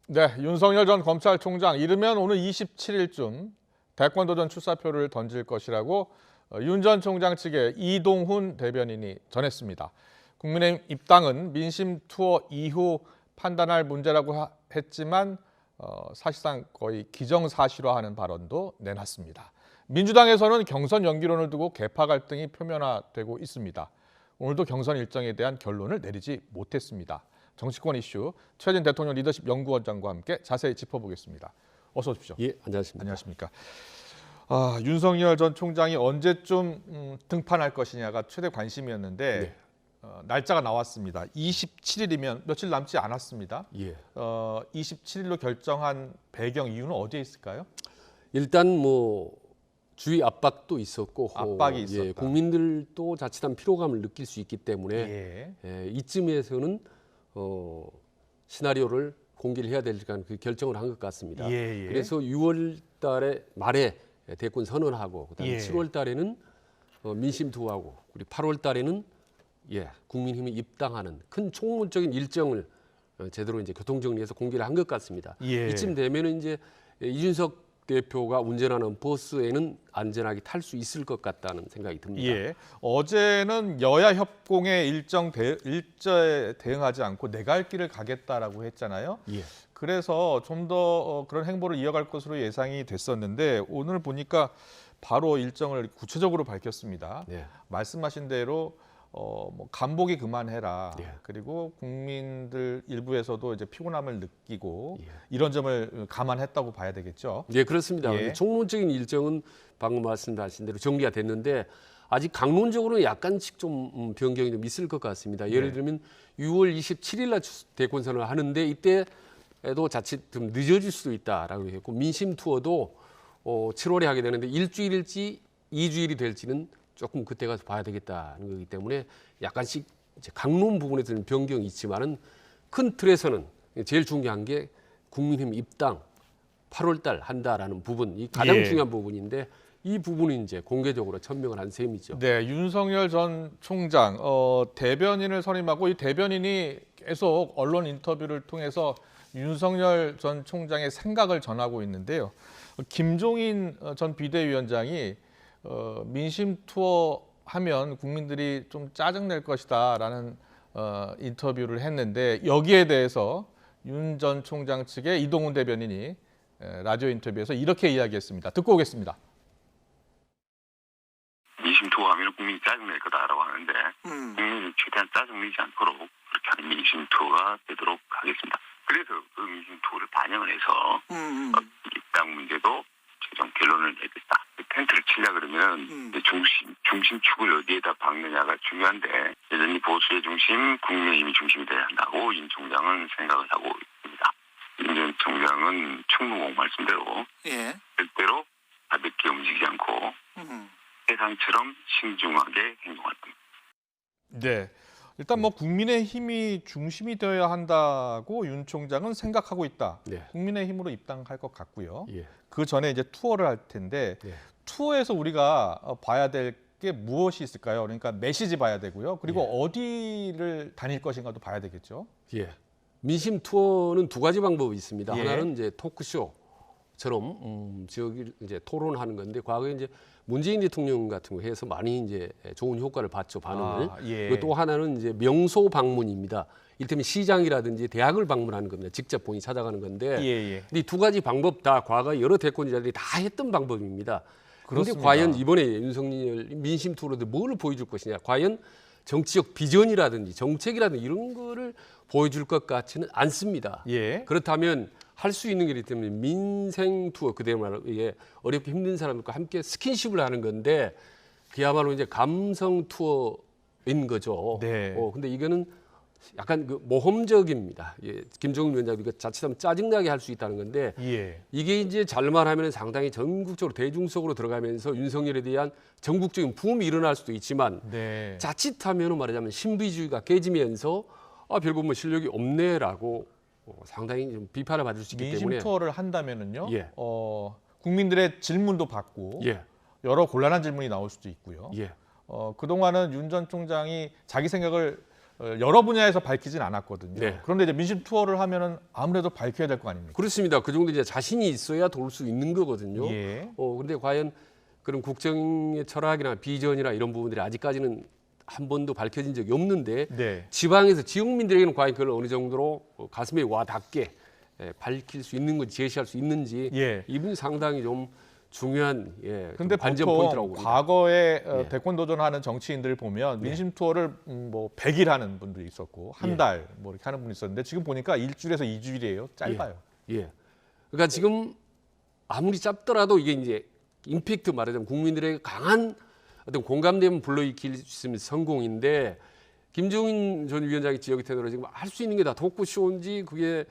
네, 윤석열 전 검찰총장 이르면 오늘 27일쯤 대권도전 출사표를 던질 것이라고 윤 전 총장 측의 이동훈 대변인이 전했습니다. 국민의힘 입당은 민심 투어 이후 판단할 문제라고 했지만 사실상 거의 기정사실화하는 발언도 내놨습니다. 민주당에서는 경선 연기론을 두고 계파 갈등이 표면화되고 있습니다. 오늘도 경선 일정에 대한 결론을 내리지 못했습니다. 정치권 이슈 최진 대통령 리더십 연구원장과 함께 자세히 짚어보겠습니다. 어서 오십시오. 예, 안녕하십니까. 안녕하십니까. 윤석열 전 총장이 언제쯤 등판할 것이냐가 최대 관심이었는데 네. 날짜가 나왔습니다. 27일이면 며칠 남지 않았습니다. 예. 27일로 결정한 배경 이유는 어디에 있을까요? 일단 뭐 주의 압박도 있었고 압박이 있었다. 예, 국민들도 자칫한 피로감을 느낄 수 있기 때문에 이쯤에서는 시나리오를 공개를 해야 될 그 결정을 한 것 같습니다. 그래서 6월 달에 말에 대권 선언하고 그다음에 7월 달에는 민심 투어하고 그리고 8월 달에는 국민힘이 입당하는 큰 총론적인 일정을 제대로 이제 교통 정리해서 공개를 한 것 같습니다. 이쯤 되면은 이제 이준석 대표가 운전하는 버스에는 안전하게 탈 수 있을 것 같다는 생각이 듭니다. 어제는 여야 협공의 일정에 대응하지 않고 내 갈 길을 가겠다라고 했잖아요. 그래서 좀 더 그런 행보를 이어갈 것으로 예상이 됐었는데 오늘 보니까 바로 일정을 구체적으로 밝혔습니다. 말씀하신 대로 뭐 간보기 그만해라. 그리고 국민들 일부에서도 이제 피곤함을 느끼고 이런 점을 감안했다고 봐야 되겠죠. 네, 그렇습니다. 총론적인 일정은 방금 말씀하신 대로 정리가 됐는데 아직 강론적으로는 약간씩 좀 변경이 좀 있을 것 같습니다. 예를 들면 6월 27일 날 대권 선언을 하는데 이때도 자칫 좀 늦어질 수도 있다라고 했고 민심 투어도 7월에 하게 되는데 일주일일지 2주일이 될지는 조금 그때 가서 봐야 되겠다는 거기 때문에 약간씩 이제 강론 부분에서는 변경이 있지만은 큰 틀에서는 제일 중요한 게 국민힘 입당 8월 달 한다라는 부분, 이 가장 중요한 부분인데 이 부분이 이제 공개적으로 천명을 한 셈이죠. 네, 윤석열 전 총장 대변인을 선임하고 이 대변인이 계속 언론 인터뷰를 통해서 윤석열 전 총장의 생각을 전하고 있는데요. 김종인 전 비대위원장이 민심 투어 하면 국민들이 좀 짜증낼 것이다라는 인터뷰를 했는데 여기에 대해서 윤 전 총장 측의 이동훈 대변인이 라디오 인터뷰에서 이렇게 이야기했습니다. 듣고 오겠습니다. 민심 투어하면 국민이 짜증낼 거다라고 하는데 국민이 최대한 짜증내지 않도록 그렇게 하는 민심 투어가 되도록 하겠습니다. 그래서 그 민심 투어를 반영을 해서 입당 문제도 최종 결론을 내겠다. 텐트를 치려 그러면 중심축을 어디에다 박느냐가 중요한데 여전히 보수의 중심, 국민의힘이 중심이 돼야 한다고 윤 총장은 생각을 하고 있습니다. 윤 전 총장은 충무공 말씀대로 절대로 가볍게 움직이지 않고 세상처럼 신중하게 행동할 겁니다. 네, 일단 뭐 국민의힘이 중심이 되어야 한다고 윤 총장은 생각하고 있다. 국민의힘으로 입당할 것 같고요. 그 전에 이제 투어를 할 텐데 투어에서 우리가 봐야 될 게 무엇이 있을까요? 그러니까 메시지 봐야 되고요. 그리고 어디를 다닐 것인가도 봐야 되겠죠. 민심 투어는 두 가지 방법이 있습니다. 하나는 이제 토크쇼처럼 지역을 이제 토론하는 건데 과거에 이제 문재인 대통령 같은 거 해서 많이 이제 좋은 효과를 봤죠, 반응을. 그리고 또 하나는 이제 명소 방문입니다. 이를테면 시장이라든지 대학을 방문하는 겁니다. 직접 본인이 찾아가는 건데 이 두 가지 방법 다 과거 여러 대권자들이 다 했던 방법입니다. 그런데 과연 이번에 윤석열 민심 투어로도 뭘 보여줄 것이냐, 과연 정치적 비전이라든지 정책이라든지 이런 거를 보여줄 것 같지는 않습니다. 그렇다면 할 수 있는 게 때문에 민생 투어, 그대로 말로 어렵게 힘든 사람들과 함께 스킨십을 하는 건데 그야말로 이제 감성 투어인 거죠. 근데 이거는 약간 그 모험적입니다. 김종인 위원장도 이거 자칫하면 짜증나게 할 수 있다는 건데 이게 이제 잘만 하면 상당히 전국적으로 대중적으로 들어가면서 윤석열에 대한 전국적인 붐이 일어날 수도 있지만 자칫하면 말하자면 신비주의가 깨지면서 별거 뭐 실력이 없네라고 상당히 좀 비판을 받을 수 있기 때문에 민심 투어를 한다면은요. 국민들의 질문도 받고 여러 곤란한 질문이 나올 수도 있고요. 그동안은 윤 전 총장이 자기 생각을 여러 분야에서 밝히진 않았거든요. 네. 그런데 이제 민심 투어를 하면은 아무래도 밝혀야 될 거 아닙니까? 그렇습니다. 그 정도 이제 자신이 있어야 돌 수 있는 거거든요. 예. 근데 과연 그런 국정의 철학이나 비전이나 이런 부분들이 아직까지는 한 번도 밝혀진 적이 없는데 네. 지방에서 지역민들에게는 과연 그걸 어느 정도로 가슴에 와 닿게 밝힐 수 있는 건지 제시할 수 있는지 예. 이분이 상당히 좀 중요한 근데 관전 보통 포인트라고 봅니다. 과거에 예. 대권 도전하는 정치인들 보면 민심 투어를 뭐 100일 하는 분들이 있었고 한 달 뭐 이렇게 하는 분이 있었는데 지금 보니까 일주일에서 2주일이에요. 짧아요. 예. 그러니까 지금 아무리 짧더라도 이게 이제 임팩트 말하자면 국민들에게 강한 어떤 공감대만 불러일으킬 수 있으면 성공인데 김종인 전 위원장의 지역의 태도로 지금 할 수 있는 게 다 토크쇼인지 그게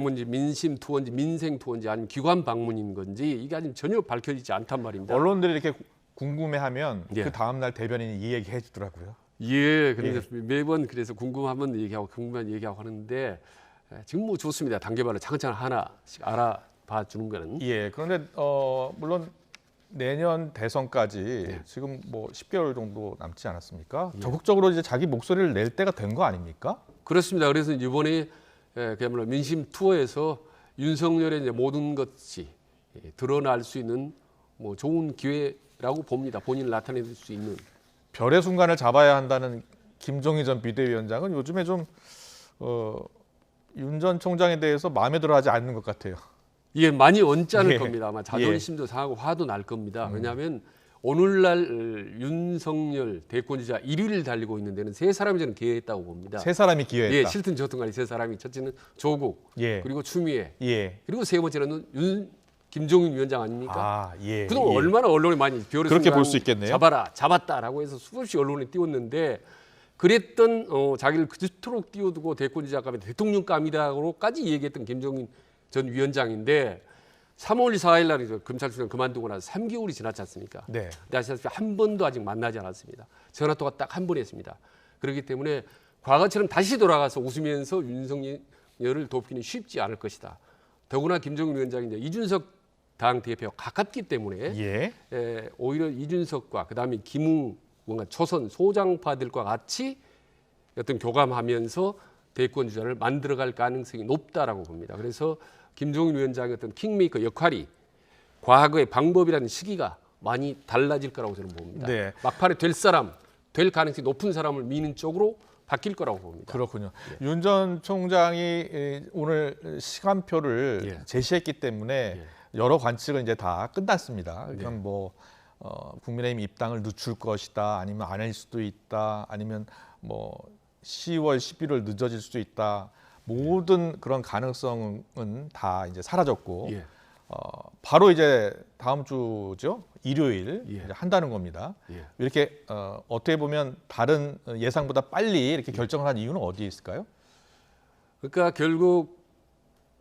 뭔지 민심 투어인지 민생 투어인지 아니면 기관 방문인 건지 이게 아직 전혀 밝혀지지 않단 말입니다. 언론들이 이렇게 궁금해하면 예. 그 다음 날 대변인이 이 얘기 해주더라고요. 예, 근데 매번 그래서 궁금하면 얘기하고 궁금한 얘기하고 하는데 지금 뭐 좋습니다. 단계별로 차근차근 하나씩 알아봐 주는 거는. 예. 그런데 물론 내년 대선까지 네. 지금 뭐 10개월 정도 남지 않았습니까? 적극적으로 이제 자기 목소리를 낼 때가 된 거 아닙니까? 그렇습니다. 그래서 이번에 그야말로 민심 투어에서 윤석열의 이제 모든 것이 드러날 수 있는 뭐 좋은 기회라고 봅니다. 본인을 나타낼 수 있는. 별의 순간을 잡아야 한다는 김종희 전 비대위원장은 요즘에 좀 윤 전 총장에 대해서 마음에 들어하지 않는 것 같아요. 이게 많이 언짢을 예. 겁니다. 아마 자존심도 상하고 화도 날 겁니다. 왜냐하면 오늘날 윤석열 대권주자 1위를 달리고 있는 데는 세 사람이 저는 기여했다고 봅니다. 세 사람이 기여했다. 예, 실튼 저튼 간에 세 사람이 첫째는 조국, 예. 그리고 추미애, 예. 그리고 세 번째는 김종인 위원장 아닙니까? 아, 예. 그동안 예. 얼마나 언론에 많이 별의 그렇게 볼 순간 수 있겠네요. 잡았다라고 해서 수없이 언론에 띄웠는데 그랬던 자기를 그토록 띄워두고 대권주자감이 대통령감이다로까지 얘기했던 김종인 전 위원장인데 3월 4일 날 검찰총장 그만두고 나서 3개월이 지났지 않습니까? 네. 근데 아시다시피 한 번도 아직 만나지 않았습니다. 전화 통화 딱 한 번 했습니다. 그렇기 때문에 과거처럼 다시 돌아가서 웃으면서 윤석열을 돕기는 쉽지 않을 것이다. 더구나 김종인 위원장이 이제 이준석 당 대표와 가깝기 때문에 예. 오히려 이준석과 그다음에 김웅 뭔가 초선 소장파들과 같이 어떤 교감하면서 대권 주자를 만들어갈 가능성이 높다라고 봅니다. 그래서 김종인 위원장의 어떤 킹메이커 역할이 과거의 방법이라는 시기가 많이 달라질 거라고 저는 봅니다. 네. 막판에 될 가능성이 높은 사람을 미는 쪽으로 바뀔 거라고 봅니다. 그렇군요. 윤 전 총장이 오늘 시간표를 예. 제시했기 때문에 여러 관측은 이제 다 끝났습니다. 그러니까 뭐 국민의힘 입당을 늦출 것이다, 아니면 안 할 수도 있다, 아니면 뭐 10월, 11월 늦어질 수도 있다. 모든 그런 가능성은 다 이제 사라졌고 예. 바로 이제 다음 주죠. 일요일 예. 이제 한다는 겁니다. 예. 이렇게 어떻게 보면 다른 예상보다 빨리 이렇게 결정을 한 이유는 어디에 있을까요? 그러니까 결국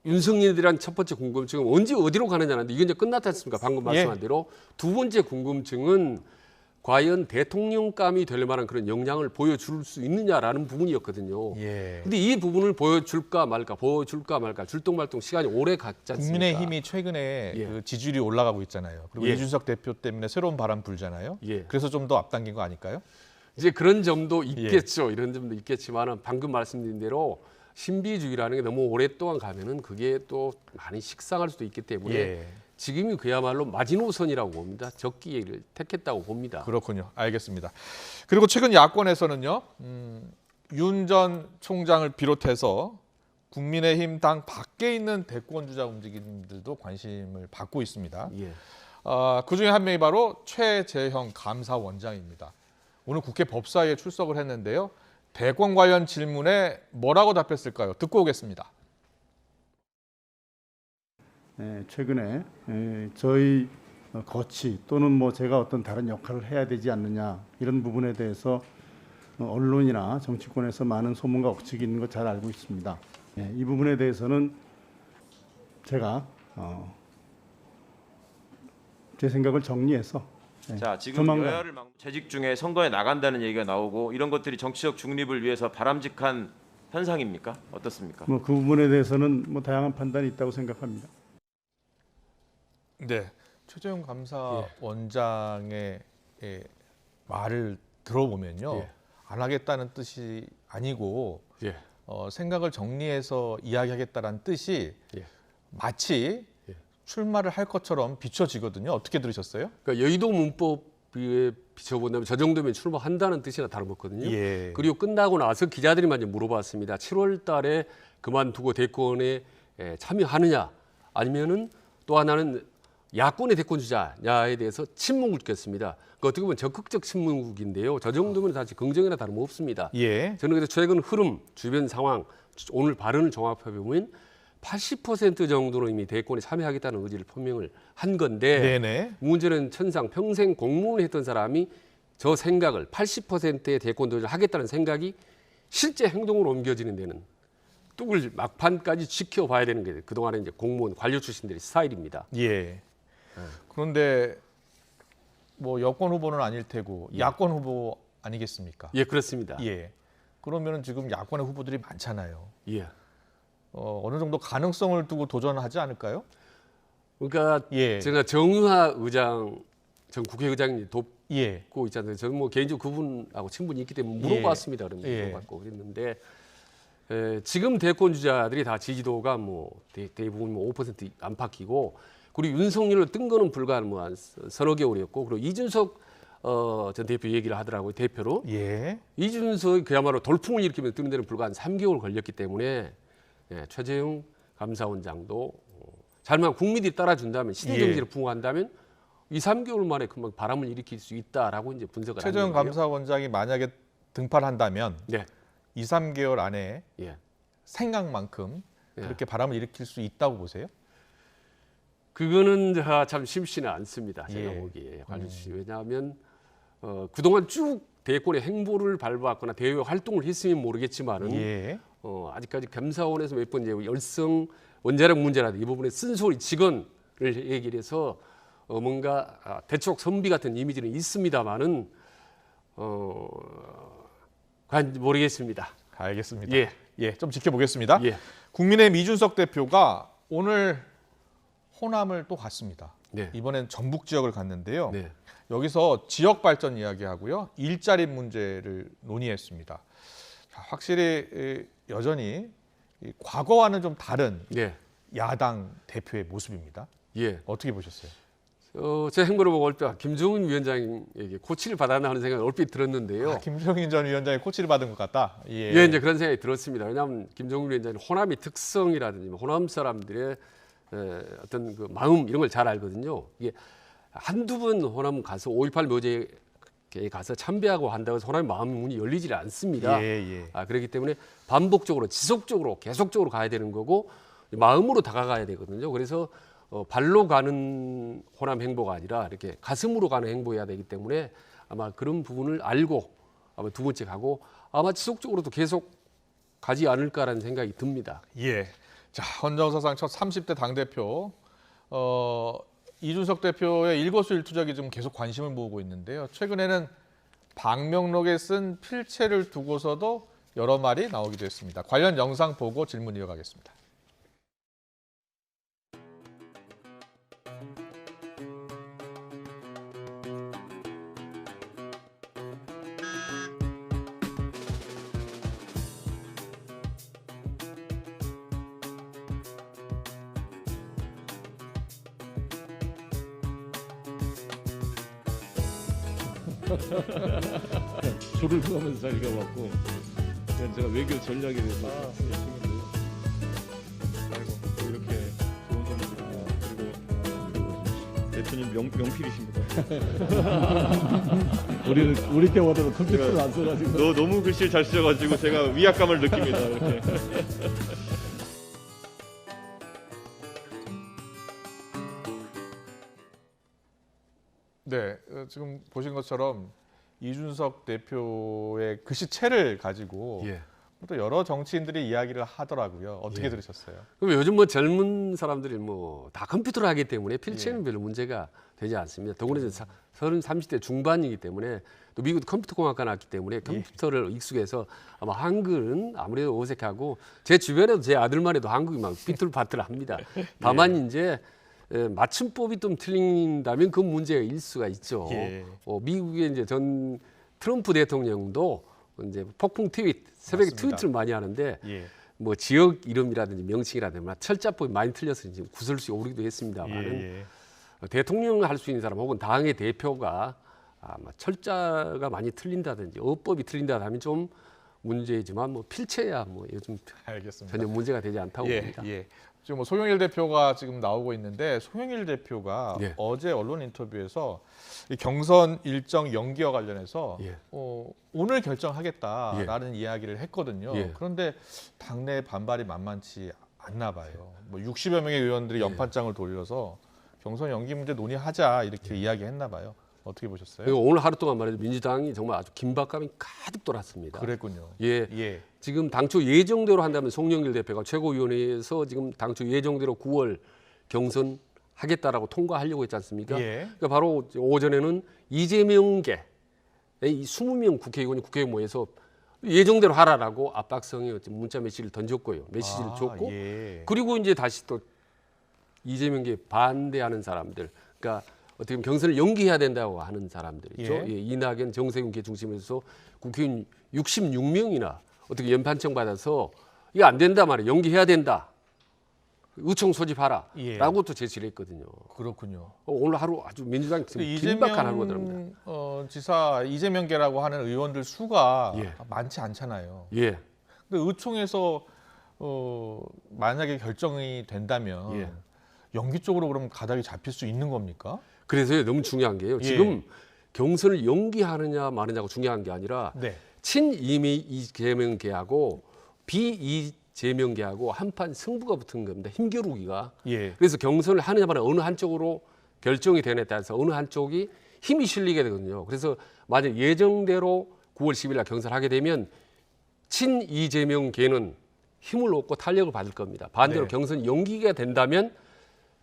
윤석열이란 첫 번째 궁금증은 언제 어디로 가느냐는데 이게 이제 끝났지 않습니까? 방금 말씀한 대로 두 번째 궁금증은 과연 대통령감이 될 만한 그런 역량을 보여줄 수 있느냐라는 부분이었거든요. 예. 근데 이 부분을 보여줄까 말까 줄똥말똥 시간이 오래 갔지 않습니까? 국민의힘이 최근에 예. 그 지지율이 올라가고 있잖아요. 그리고 예. 이준석 대표 때문에 새로운 바람 불잖아요. 예. 그래서 좀 더 앞당긴 거 아닐까요? 이제 그런 점도 있겠죠. 이런 점도 있겠지만은 방금 말씀드린 대로 신비주의라는 게 너무 오랫동안 가면은 그게 또 많이 식상할 수도 있기 때문에 예. 지금이 그야말로 마지노선이라고 봅니다. 적기를 택했다고 봅니다. 그렇군요. 알겠습니다. 그리고 최근 야권에서는요. 윤 전 총장을 비롯해서 국민의힘 당 밖에 있는 대권주자 움직임들도 관심을 받고 있습니다. 예. 그중에 한 명이 바로 최재형 감사원장입니다. 오늘 국회 법사위에 출석을 했는데요. 대권 관련 질문에 뭐라고 답했을까요? 듣고 오겠습니다. 최근에 저희 거치 또는 뭐 제가 어떤 다른 역할을 해야 되지 않느냐 이런 부분에 대해서 언론이나 정치권에서 많은 소문과 억측이 있는 거 잘 알고 있습니다. 이 부분에 대해서는 제가 제 생각을 정리해서 자, 지금 조만간 여야를 재직 중에 선거에 나간다는 얘기가 나오고 이런 것들이 정치적 중립을 위해서 바람직한 현상입니까? 어떻습니까? 뭐 그 부분에 대해서는 뭐 다양한 판단이 있다고 생각합니다. 네, 최재형 감사원장의 말을 들어보면요, 예. 안 하겠다는 뜻이 아니고 예. 생각을 정리해서 이야기하겠다라는 뜻이 예. 마치 출마를 할 것처럼 비춰지거든요. 어떻게 들으셨어요? 그러니까 여의도 문법에 비춰본다면 저 정도면 출마한다는 뜻이나 다름없거든요. 예. 그리고 끝나고 나서 기자들이 먼저 물어봤습니다. 7월 달에 그만두고 대권에 참여하느냐 아니면은 또 하나는 야권의 대권 주자냐에 대해서 침묵을 겪었습니다. 그 어떻게 보면 적극적 침묵인데요. 저 정도면 사실 긍정이나 다름없습니다. 예. 저는 그래서 최근 흐름, 주변 상황, 오늘 발언을 종합해 보면 80% 정도로 이미 대권에 참여하겠다는 의지를 표명을 한 건데 네네. 문제는 천상 평생 공무원을 했던 사람이 저 생각을 80%의 대권 도전을 하겠다는 생각이 실제 행동으로 옮겨지는 데는 뚝을 막판까지 지켜봐야 되는 게 그동안에 이제 공무원 관료 출신들의 스타일입니다. 예. 그런데 뭐 여권 후보는 아닐 테고 야권 후보 아니겠습니까? 예, 그렇습니다. 예. 그러면은 지금 야권의 후보들이 많잖아요. 예. 어느 정도 가능성을 두고 도전하지 않을까요? 그러니까 예. 제가 정의화 의장 전 국회의장이 돕고 예. 있잖아요. 저는 뭐 개인적으로 그분하고 친분이 있기 때문에 물어봤습니다. 그러면 예. 물어봤고 그랬는데 지금 대권 주자들이 다 지지도가 뭐 대부분 뭐 5% 안팎이고 그리고 윤석열을 뜬 거는 불과 뭐 한 서너 개월이었고 그리고 이준석 전 대표 얘기를 하더라고요. 대표로 예. 이준석이 그야말로 돌풍을 일으키면 뜨는 데는 불과 한 3개월 걸렸기 때문에 최재형 감사원장도 잘만 국민들이 따라준다면 시대 정치를 부응한다면 2, 3개월 만에 금방 바람을 일으킬 수 있다라고 이제 분석을 하는 최재형 거예요. 감사원장이 만약에 등판한다면 네. 2, 3개월 안에 예. 생각만큼 예. 그렇게 바람을 일으킬 수 있다고 보세요? 그거는 참 쉽지는 않습니다. 제가 예. 보기에 관리주시 왜냐하면 그동안 쭉 대권의 행보를 밟았거나 대외 활동을 했으면 모르겠지만은 예. 아직까지 감사원에서 몇 번 이제 열성 원자력 문제라든지 이 부분에 쓴소리 직원을 얘기를 해서 뭔가 대척 선비 같은 이미지는 있습니다만은 과연 모르겠습니다. 알겠습니다. 예. 예, 좀 지켜보겠습니다. 예. 국민의힘 이준석 대표가 오늘 호남을 또 갔습니다. 네. 이번엔 전북 지역을 갔는데요. 네. 여기서 지역 발전 이야기하고요. 일자리 문제를 논의했습니다. 자, 확실히 여전히 과거와는 좀 다른 네. 야당 대표의 모습입니다. 예. 어떻게 보셨어요? 제 행보를 보고 얼핏 김종인 위원장에게 코치를 받았나 하는 생각을 얼핏 들었는데요. 김종인 전 위원장이 코치를 받은 것 같다. 예. 예, 이제 그런 생각이 들었습니다. 왜냐하면 김종인 위원장은 호남의 특성이라든지 호남 사람들의 어떤 그 마음 이런 걸 잘 알거든요. 이게 한두 번 호남 가서 5.18 묘지에 가서 참배하고 한다고 해서 호남의 마음 문이 열리질 않습니다. 예. 그렇기 때문에 반복적으로 지속적으로 계속적으로 가야 되는 거고 마음으로 다가가야 되거든요. 그래서 발로 가는 호남 행보가 아니라 이렇게 가슴으로 가는 행보여야 되기 때문에 아마 그런 부분을 알고 아마 두 번째 가고 아마 지속적으로도 계속 가지 않을까라는 생각이 듭니다. 예. 자, 헌정사상 첫 30대 당대표 이준석 대표의 일거수일투족이 좀 계속 관심을 모으고 있는데요. 최근에는 방명록에 쓴 필체를 두고서도 여러 말이 나오기도 했습니다. 관련 영상 보고 질문 이어가겠습니다. 술을 먹으면서 자리가 왔고 제가 외교 전략에 대해서 아이고 이렇게 좋은 선물 그리고 대표님 명필이십니다. 우리 때보다도 컴퓨터를 안 써가지고 너무 글씨를 잘 쓰셔가지고 제가 위압감을 느낍니다. 이렇게. 네, 지금 보신 것처럼 이준석 대표의 글씨체를 가지고 또 여러 정치인들이 이야기를 하더라고요. 어떻게 들으셨어요? 그럼 요즘 뭐 젊은 사람들이 뭐 다 컴퓨터를 하기 때문에 필체는 별로 문제가 되지 않습니다. 더구나 이제 30대 중반이기 때문에 또 미국도 컴퓨터 공학과 나왔기 때문에 컴퓨터를 익숙해서 아마 한글은 아무래도 어색하고 제 주변에도 제 아들만 해도 한국이 막 삐뚤바뚤 합니다. 다만 이제 맞춤법이 좀 틀린다면 그 문제가 일 수가 있죠. 미국의 이제 전 트럼프 대통령도 이제 폭풍 트윗, 새벽에 맞습니다. 트윗을 많이 하는데 예. 뭐 지역 이름이라든지 명칭이라든지 철자법이 많이 틀려서 지금 구설수에 오르기도 했습니다만은 예. 대통령 할 수 있는 사람 혹은 당의 대표가 철자가 많이 틀린다든지 어법이 틀린다 하면 좀 문제이지만 뭐 필체야 뭐 요즘 알겠습니다. 전혀 문제가 되지 않다고 봅니다. 예. 지금 뭐 송영일 대표가 지금 나오고 있는데 송영일 대표가 예. 어제 언론 인터뷰에서 이 경선 일정 연기와 관련해서 예. 오늘 결정하겠다라는 이야기를 했거든요. 예. 그런데 당내 반발이 만만치 않나 봐요. 뭐 60여 명의 의원들이 연판장을 돌려서 경선 연기 문제 논의하자 이렇게 이야기했나 봐요. 어떻게 보셨어요? 그리고 오늘 하루 동안 말이죠 민주당이 정말 아주 긴박감이 가득 돌았습니다. 그랬군요. 예. 지금 당초 예정대로 한다면 송영길 대표가 최고위원회에서 지금 당초 예정대로 9월 경선 하겠다라고 통과하려고 했지 않습니까? 예. 그러니까 바로 오전에는 이재명계 이 20명 국회의원이 국회에 모여서 예정대로 하라라고 압박성의 문자 메시지를 던졌고요. 메시지를 줬고 예. 그리고 이제 다시 또 이재명계 반대하는 사람들, 그러니까 어떻게 보면 경선을 연기해야 된다고 하는 사람들 있죠. 예. 이낙연, 정세균 중심에서 국회의원 66명이나 어떻게 연판청 받아서 이거 안 된다 말이야. 연기해야 된다. 의총 소집하라. 예. 라고 또 제시를 했거든요. 그렇군요. 오늘 하루 아주 민주당이 지금 근데 긴박한 하루가 됩니다. 이재명 지사 이재명계라고 하는 의원들 수가 예. 많지 않잖아요. 예. 근데 의총에서 만약에 결정이 된다면 예. 연기 쪽으로 그럼 가닥이 잡힐 수 있는 겁니까? 그래서 너무 중요한 게요. 예. 지금 경선을 연기하느냐 마느냐가 중요한 게 아니라 네. 친이미 이재명계하고 비이재명계하고 한판 승부가 붙은 겁니다. 힘겨루기가. 예. 그래서 경선을 하느냐 마느냐 어느 한쪽으로 결정이 되느냐에 따라서 어느 한쪽이 힘이 실리게 되거든요. 그래서 만약 예정대로 9월 10일 날 경선을 하게 되면 친이재명계는 힘을 얻고 탄력을 받을 겁니다. 반대로 네. 경선 연기가 된다면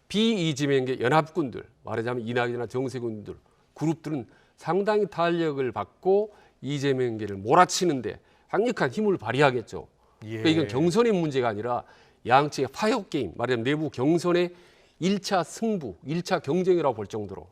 비이재명계 연합군들, 말하자면 이낙연이나 정세균들 그룹들은 상당히 탄력을 받고 이재명계를 몰아치는데 강력한 힘을 발휘하겠죠. 예. 그러니까 이건 경선의 문제가 아니라 양측의 파격 게임, 말하자면 내부 경선의 1차 승부, 1차 경쟁이라고 볼 정도로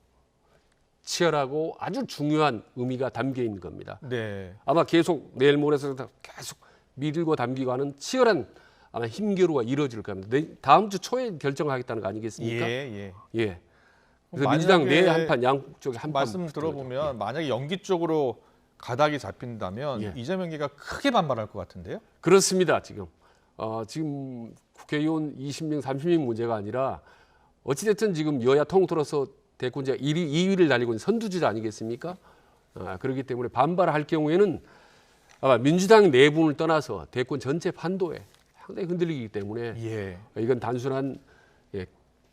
치열하고 아주 중요한 의미가 담겨 있는 겁니다. 네. 아마 계속 내일 모레서 계속 밀고 담기고 하는 치열한 아마 힘겨루가 이루어질 겁니다. 다음 주 초에 결정하겠다는 거 아니겠습니까? 예. 예. 그래서 민주당 내 만약에 한판 양쪽에 한판 말씀 들어보면 만약에 연기 쪽으로 가닥이 잡힌다면 예. 이재명계가 크게 반발할 것 같은데요? 그렇습니다. 지금 국회의원 20명, 30명 문제가 아니라 어찌됐든 지금 여야 통틀어서 대권자 2위를 달리고 있는 선두주자 아니겠습니까? 그렇기 때문에 반발할 경우에는 아마 민주당 내분을 떠나서 대권 전체 판도에 상당히 흔들리기 때문에 예. 이건 단순한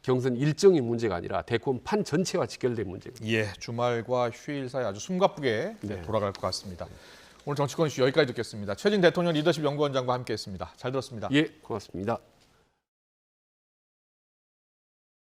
경선 일정의 문제가 아니라 대권 판 전체와 직결된 문제입니다. 예. 주말과 휴일 사이 아주 숨가쁘게 네. 돌아갈 것 같습니다. 오늘 정치권 이슈 여기까지 듣겠습니다. 최진 대통령 리더십 연구원장과 함께했습니다. 잘 들었습니다. 예, 고맙습니다.